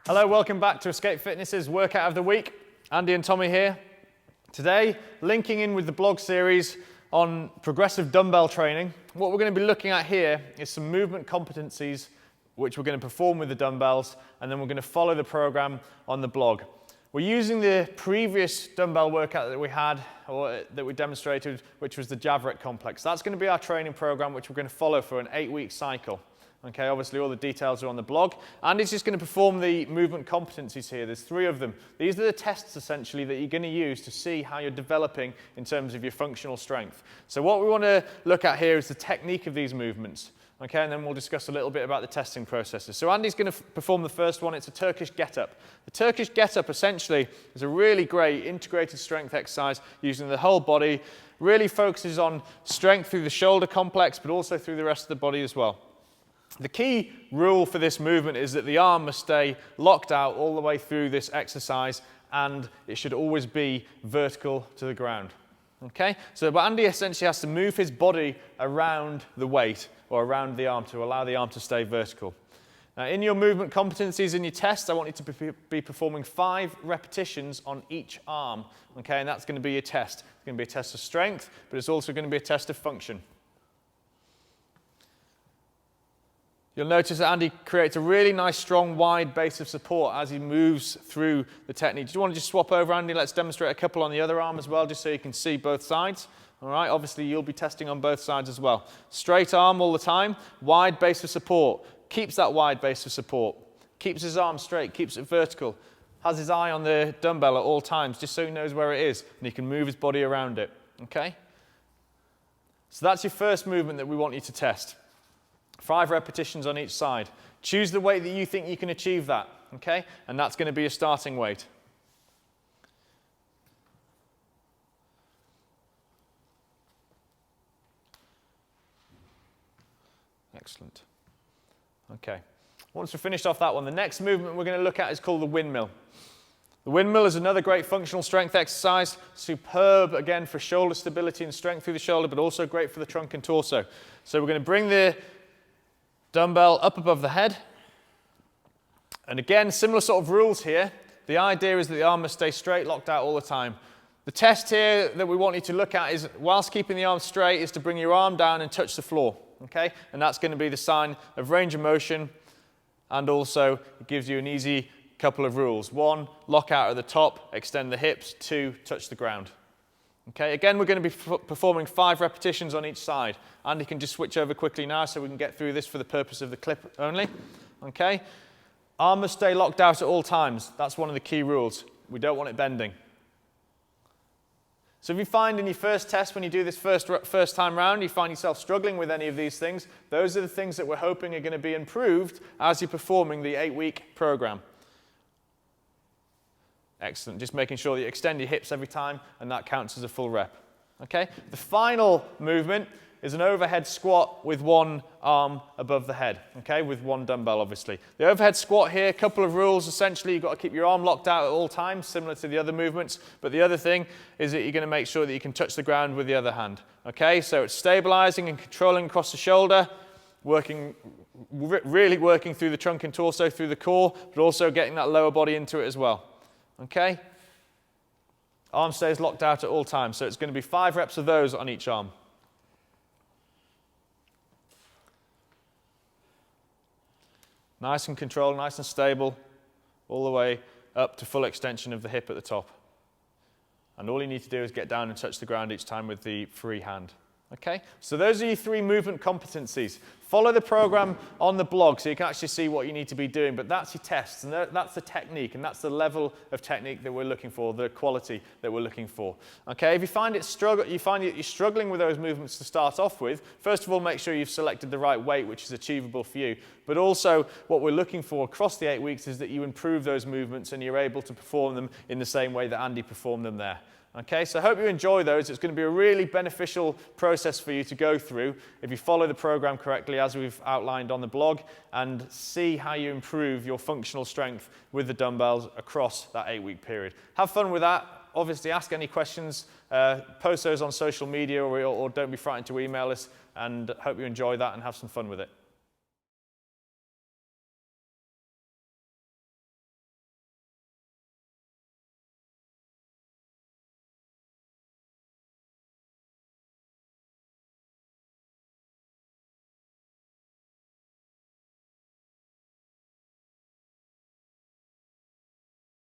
Hello, welcome back to Escape Fitness's Workout of the Week. Andy and Tommy here. Today, linking in with the blog series on progressive dumbbell training, what we're going to be looking at here is some movement competencies which we're going to perform with the dumbbells, and then we're going to follow the program on the blog. We're using the previous dumbbell workout that we had, or that we demonstrated, which was the Javorek complex. That's going to be our training program, which we're going to follow for an 8-week cycle. Okay, obviously all the details are on the blog. Andy's just going to perform the movement competencies here. There's 3 of them. These are the tests essentially that you're going to use to see how you're developing in terms of your functional strength. So what we want to look at here is the technique of these movements. Okay, and then we'll discuss a little bit about the testing processes. So Andy's going to perform the first one. It's a Turkish Get-Up. The Turkish Get-Up essentially is a really great integrated strength exercise using the whole body. Really focuses on strength through the shoulder complex, but also through the rest of the body as well. The key rule for this movement is that the arm must stay locked out all the way through this exercise, and it should always be vertical to the ground. Okay? So Andy essentially has to move his body around the weight or around the arm to allow the arm to stay vertical. Now, in your movement competencies in your test, I want you to be performing 5 repetitions on each arm. Okay? And that's going to be your test. It's going to be a test of strength, but it's also going to be a test of function. You'll notice that Andy creates a really nice, strong, wide base of support as he moves through the technique. Do you want to just swap over, Andy? Let's demonstrate a couple on the other arm as well, just so you can see both sides. All right, obviously you'll be testing on both sides as well. Straight arm all the time, wide base of support. Keeps that wide base of support. Keeps his arm straight, keeps it vertical. Has his eye on the dumbbell at all times, just so he knows where it is, and he can move his body around it. Okay? So that's your first movement that we want you to test. 5 repetitions on each side. Choose the weight that you think you can achieve that, okay? And that's going to be your starting weight. Excellent. Okay. Once we've finished off that one, the next movement we're going to look at is called the windmill. The windmill is another great functional strength exercise. Superb, again, for shoulder stability and strength through the shoulder, but also great for the trunk and torso. So we're going to bring the dumbbell up above the head. And again, similar sort of rules here. The idea is that the arm must stay straight, locked out all the time. The test here that we want you to look at is, whilst keeping the arm straight, is to bring your arm down and touch the floor. Okay? And that's going to be the sign of range of motion. And also, it gives you an easy couple of rules. 1, lock out at the top, extend the hips. 2, touch the ground. Okay, again, we're going to be performing 5 repetitions on each side. Andy can just switch over quickly now so we can get through this for the purpose of the clip only. Okay, arm must stay locked out at all times. That's one of the key rules. We don't want it bending. So if you find in your first test, when you do this first time round, you find yourself struggling with any of these things, those are the things that we're hoping are going to be improved as you're performing the 8-week program. Excellent. Just making sure that you extend your hips every time, and that counts as a full rep. Okay? The final movement is an overhead squat with one arm above the head. Okay? With one dumbbell, obviously. The overhead squat here, a couple of rules. Essentially, you've got to keep your arm locked out at all times, similar to the other movements. But the other thing is that you're going to make sure that you can touch the ground with the other hand. Okay? So it's stabilizing and controlling across the shoulder, really working through the trunk and torso, through the core, but also getting that lower body into it as well. Okay? Arm stays locked out at all times, so it's going to be 5 reps of those on each arm. Nice and controlled, nice and stable, all the way up to full extension of the hip at the top. And all you need to do is get down and touch the ground each time with the free hand. Okay? So those are your 3 movement competencies. Follow the program on the blog so you can actually see what you need to be doing, but that's your tests, and that's the technique, and that's the level of technique that we're looking for, the quality that we're looking for. Okay? If you find that you're struggling with those movements to start off with, first of all, make sure you've selected the right weight, which is achievable for you. But also, what we're looking for across the 8 weeks is that you improve those movements and you're able to perform them in the same way that Andy performed them there. Okay, so I hope you enjoy those. It's going to be a really beneficial process for you to go through if you follow the program correctly as we've outlined on the blog, and see how you improve your functional strength with the dumbbells across that 8-week period. Have fun with that. Obviously, ask any questions, post those on social media, or don't be frightened to email us, and hope you enjoy that and have some fun with it.